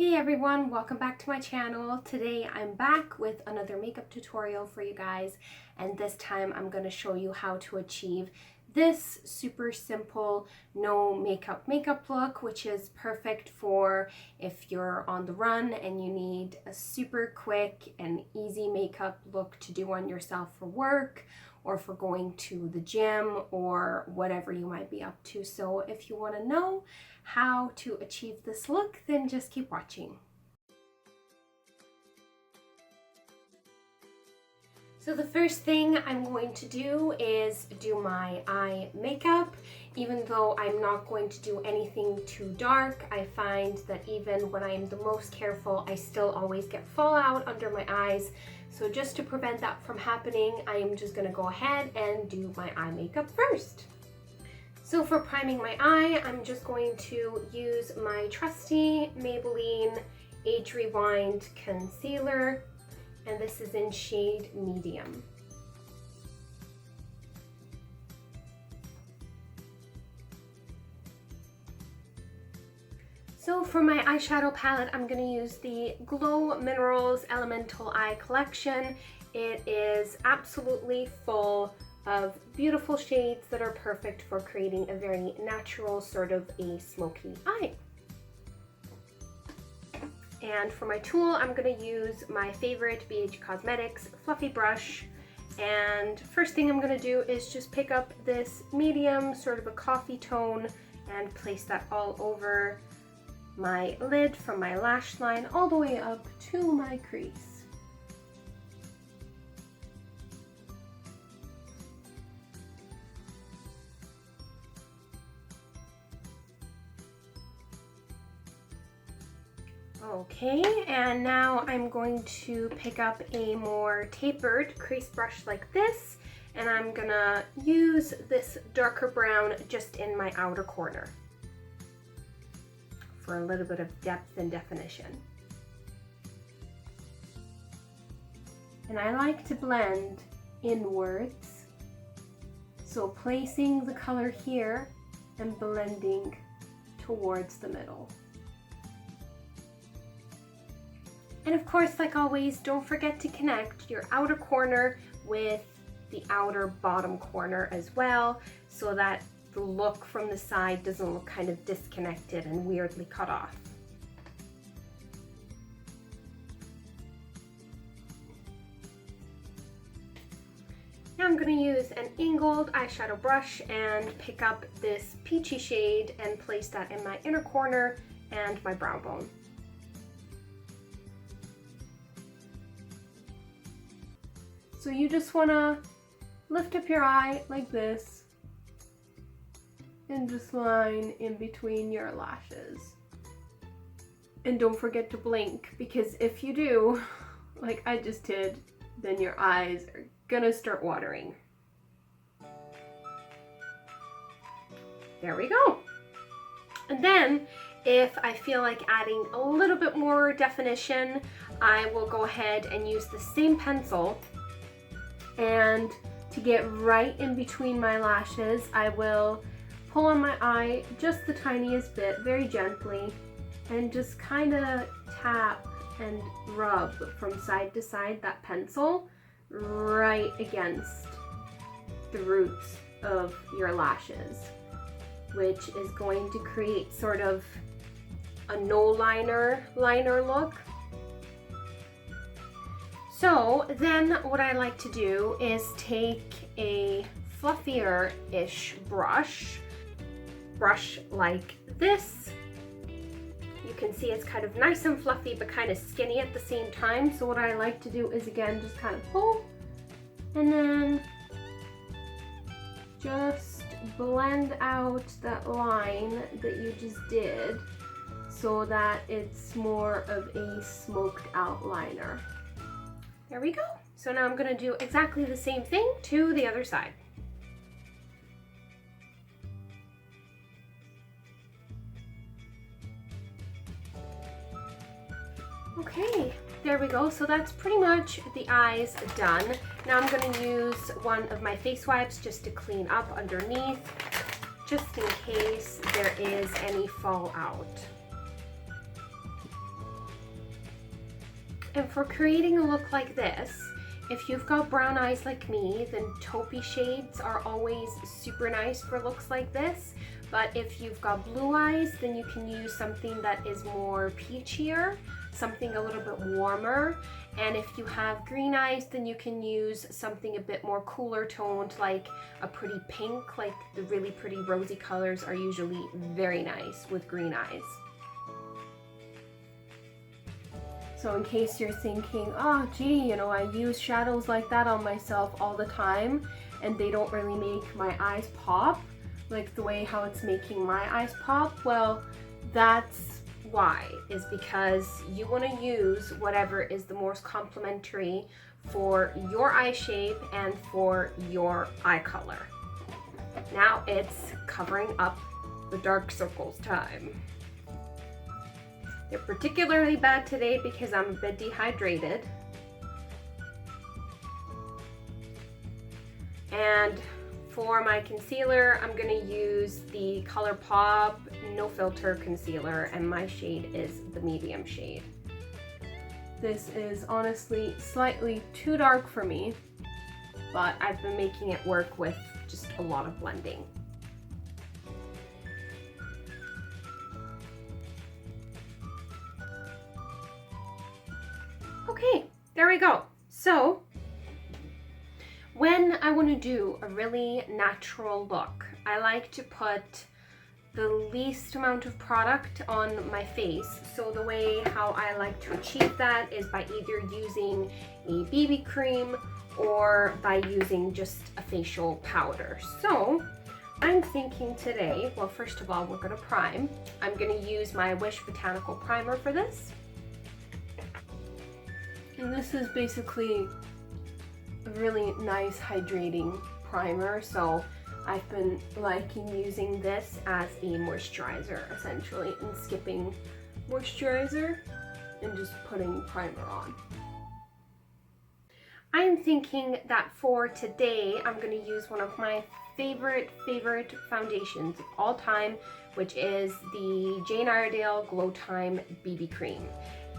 Hey everyone, welcome back to my channel. Today I'm back with another makeup tutorial for you guys, and this time I'm going to show you how to achieve this super simple no makeup look, which is perfect for if you're on the run and you need a super quick and easy makeup look to do on yourself for work or for going to the gym or whatever you might be up to. So if you want to know how to achieve this look, then just keep watching. So the first thing I'm going to do is do my eye makeup. Even though I'm not going to do anything too dark, I find that even when I'm the most careful, I still always get fallout under my eyes. So just to prevent that from happening, I am just going to go ahead and do my eye makeup first. So for priming my eye, I'm just going to use my trusty Maybelline Age Rewind Concealer, and this is in shade Medium. So for my eyeshadow palette, I'm going to use the Glow Minerals Elemental Eye Collection. It is absolutely full of beautiful shades that are perfect for creating a very natural sort of a smoky eye. And for my tool, I'm going to use my favorite BH Cosmetics fluffy brush. And first thing I'm going to do is just pick up this medium, sort of a coffee tone, and place that all over my lid from my lash line all the way up to my crease. Okay, and now I'm going to pick up a more tapered crease brush like this, and I'm gonna use this darker brown just in my outer corner for a little bit of depth and definition. And I like to blend inwards, so placing the color here and blending towards the middle. And of course, like always, don't forget to connect your outer corner with the outer bottom corner as well, so that the look from the side doesn't look kind of disconnected and weirdly cut off. Now I'm going to use an angled eyeshadow brush and pick up this peachy shade and place that in my inner corner and my brow bone. So you just want to lift up your eye like this and just line in between your lashes. And don't forget to blink, because if you do, like I just did, then your eyes are gonna start watering. There we go. And then if I feel like adding a little bit more definition, I will go ahead and use the same pencil, and to get right in between my lashes, I will pull on my eye just the tiniest bit, very gently, and just kind of tap and rub from side to side that pencil right against the roots of your lashes, which is going to create sort of a no liner look. So then what I like to do is take a fluffier-ish brush like this. You can see it's kind of nice and fluffy but kind of skinny at the same time. So what I like to do is, again, just kind of pull and then just blend out that line that you just did so that it's more of a smoked out liner. There we go. So now I'm going to do exactly the same thing to the other side. Okay, there we go. So that's pretty much the eyes done. Now I'm going to use one of my face wipes just to clean up underneath, just in case there is any fallout. And for creating a look like this, if you've got brown eyes like me, then taupey shades are always super nice for looks like this. But if you've got blue eyes, then you can use something that is more peachier, something a little bit warmer. And if you have green eyes, then you can use something a bit more cooler toned, like a pretty pink. Like the really pretty rosy colors are usually very nice with green eyes. So in case you're thinking, oh gee, you know, I use shadows like that on myself all the time and they don't really make my eyes pop, like the way how it's making my eyes pop, well, that's why, is because you want to use whatever is the most complementary for your eye shape and for your eye color. Now it's covering up the dark circles time. They're particularly bad today because I'm a bit dehydrated. And for my concealer, I'm gonna use the ColourPop No Filter Concealer, and my shade is the medium shade. This is honestly slightly too dark for me, but I've been making it work with just a lot of blending. Okay, there we go. So when I want to do a really natural look, I like to put the least amount of product on my face. So the way how I like to achieve that is by either using a BB cream or by using just a facial powder. So I'm thinking today, well, first of all, we're going to prime. I'm going to use my Wish Botanical Primer for this. And this is basically a really nice hydrating primer, so I've been liking using this as a moisturizer essentially, and skipping moisturizer and just putting primer on. I am thinking that for today I'm going to use one of my favorite foundations of all time, which is the Jane Iredale Glow Time BB Cream.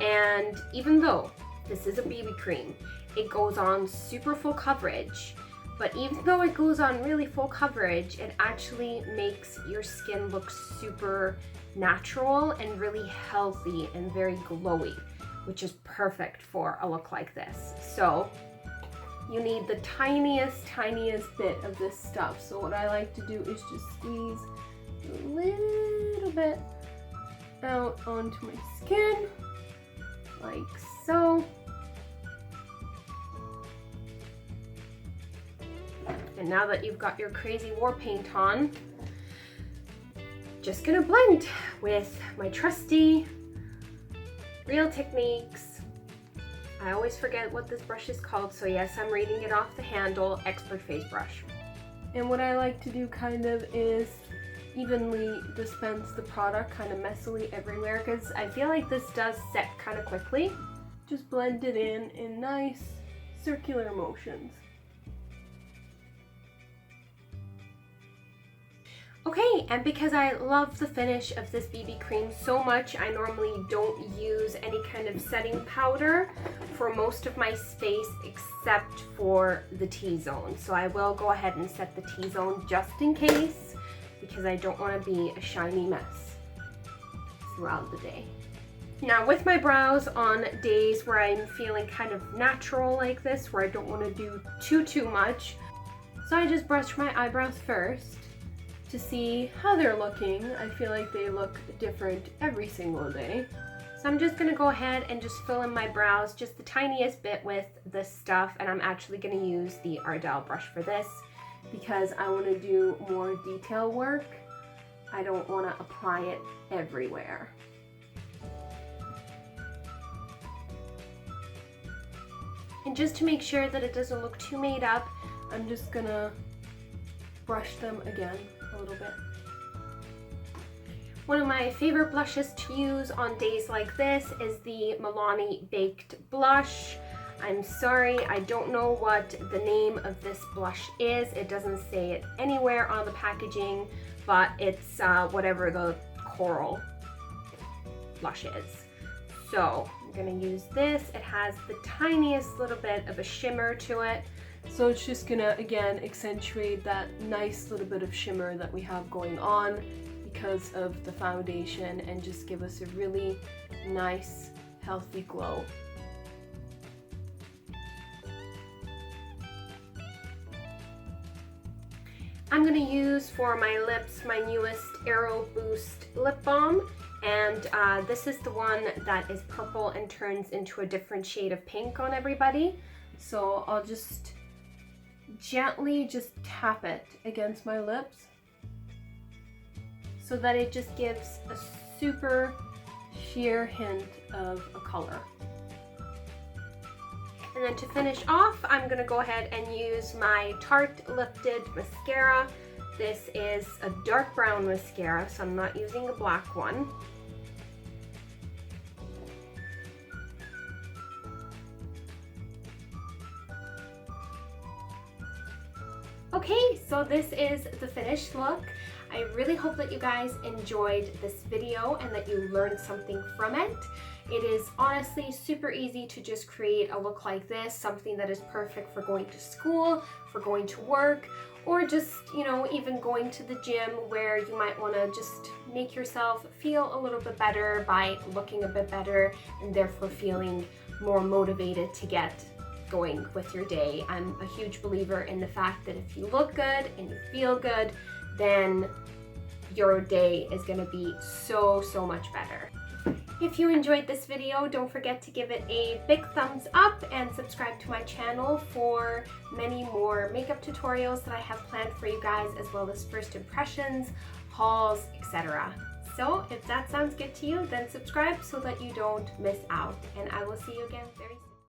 And even though this is a BB cream, it goes on super full coverage, but even though it goes on really full coverage, it actually makes your skin look super natural and really healthy and very glowy, which is perfect for a look like this. So you need the tiniest bit of this stuff. So what I like to do is just squeeze a little bit out onto my skin, like so. And now that you've got your crazy war paint on, just gonna blend with my trusty Real Techniques. I always forget what this brush is called, so yes, I'm reading it off the handle, Expert Face Brush. And what I like to do kind of is evenly dispense the product kind of messily everywhere, because I feel like this does set kind of quickly. Just blend it in nice circular motions. Okay, and because I love the finish of this BB cream so much, I normally don't use any kind of setting powder for most of my face except for the T-zone. So I will go ahead and set the T-zone just in case, because I don't want to be a shiny mess throughout the day. Now with my brows, on days where I'm feeling kind of natural like this, where I don't want to do too much, so I just brush my eyebrows first to see how they're looking. I feel like they look different every single day. So I'm just gonna go ahead and just fill in my brows just the tiniest bit with this stuff, and I'm actually gonna use the Ardell brush for this because I wanna do more detail work. I don't wanna apply it everywhere. And just to make sure that it doesn't look too made up, I'm just gonna brush them again a little bit. One of my favorite blushes to use on days like this is the Milani Baked Blush. I'm sorry, I don't know what the name of this blush is. It doesn't say it anywhere on the packaging, but it's whatever the coral blush is. So I'm gonna use this. It has the tiniest little bit of a shimmer to it. So it's just gonna, again, accentuate that nice little bit of shimmer that we have going on because of the foundation and just give us a really nice, healthy glow. I'm going to use for my lips my newest Aero Boost lip balm, and this is the one that is purple and turns into a different shade of pink on everybody. So I'll just gently just tap it against my lips so that it just gives a super sheer hint of a color. And then to finish off, I'm going to go ahead and use my Tarte Lifted Mascara. This is a dark brown mascara, so I'm not using a black one. Okay, so this is the finished look. I really hope that you guys enjoyed this video and that you learned something from it. It is honestly super easy to just create a look like this, something that is perfect for going to school, for going to work, or just, you know, even going to the gym where you might want to just make yourself feel a little bit better by looking a bit better and therefore feeling more motivated to get going with your day. I'm a huge believer in the fact that if you look good and you feel good, then your day is going to be so much better. If you enjoyed this video, don't forget to give it a big thumbs up and subscribe to my channel for many more makeup tutorials that I have planned for you guys, as well as first impressions, hauls, etc. So if that sounds good to you, then subscribe so that you don't miss out, and I will see you again very soon.